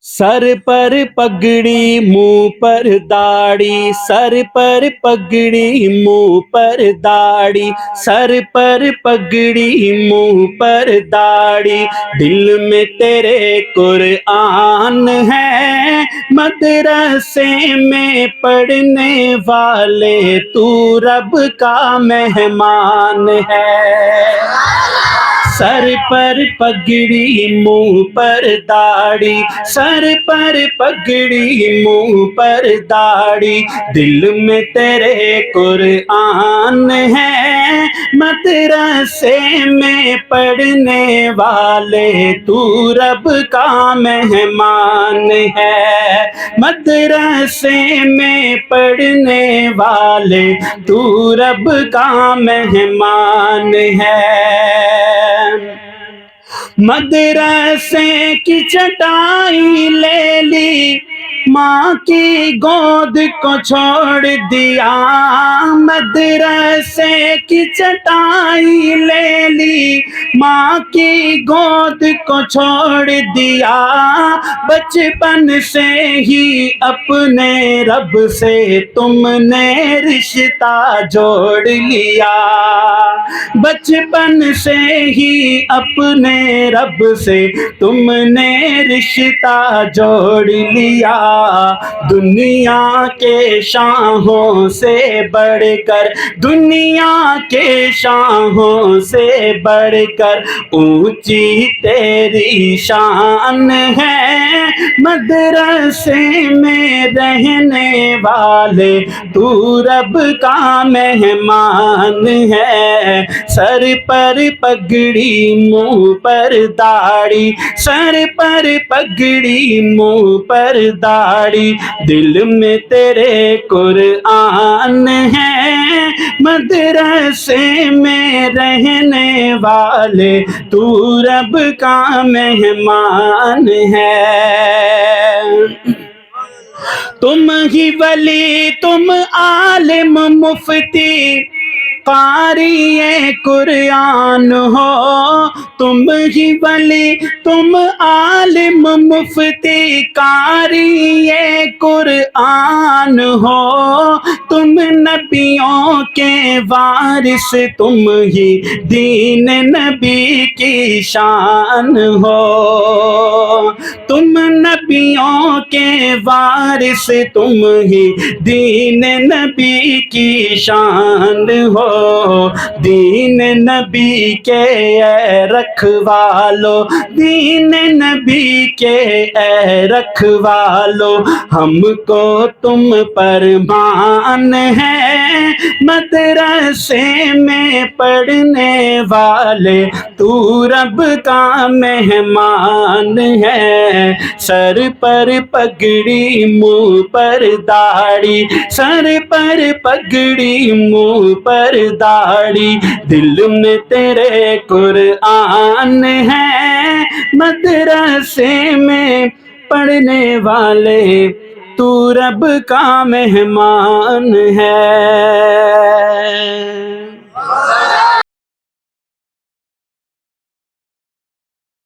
سر پر پگڑی منہ پر داڑھی، سر پر پگڑی منہ پر داڑھی، سر پر پگڑی منہ پر داڑھی، دل میں تیرے قرآن ہے، مدرسے میں پڑھنے والے تو رب کا مہمان ہے۔ سر پر پگڑی منہ پر داڑھی، سر پر پگڑی منہ پر داڑھی، دل میں تیرے قرآن ہے، مدرسے میں پڑھنے والے تو رب کا مہمان ہے۔ مدرسے میں پڑھنے والے تو رب کا مہمان ہے۔ مدرسے کی چٹائی لے لی، ماں کی گود کو چھوڑ دیا، مدرسے کی چٹائی لے لی، ماں کی گود کو چھوڑ دیا، بچپن سے ہی اپنے رب سے تم نے رشتہ جوڑ لیا، بچپن سے ہی اپنے رب سے تم نے رشتہ جوڑ لیا، دنیا کے شاہوں سے بڑھ کر، دنیا کے شاہوں سے بڑھ کر اونچی تیری شان ہے، مدرسے میں رہنے والے تو رب کا مہمان ہے۔ سر پر پگڑی منہ پر داڑھی، سر پر پگڑی منہ پر داڑھی، دل میں تیرے قرآن ہے، مدرسے میں رہنے والے تو رب کا مہمان ہے۔ تم ہی ولی، تم عالم مفتی، قاری قرآن ہو، تم ہی ولی، تم عالم مفتی، قاری قرآن ہو، تم نبیوں کے وارث، تم ہی دین نبی کی شان ہو، تم نبیوں کے وارث، تم ہی دین نبی کی شان ہو، دین نبی کے اے رکھوالو، دین نبی کے اے رکھوالو، ہم کو تم پر مان ہے، مدرسے میں پڑھنے والے تو رب کا مہمان ہے۔ سر پر پگڑی منہ پر داڑھی، سر پر پگڑی منہ پر داڑھی، دل میں تیرے قرآن ہے، مدرسے میں پڑھنے والے تو رب کا مہمان ہے۔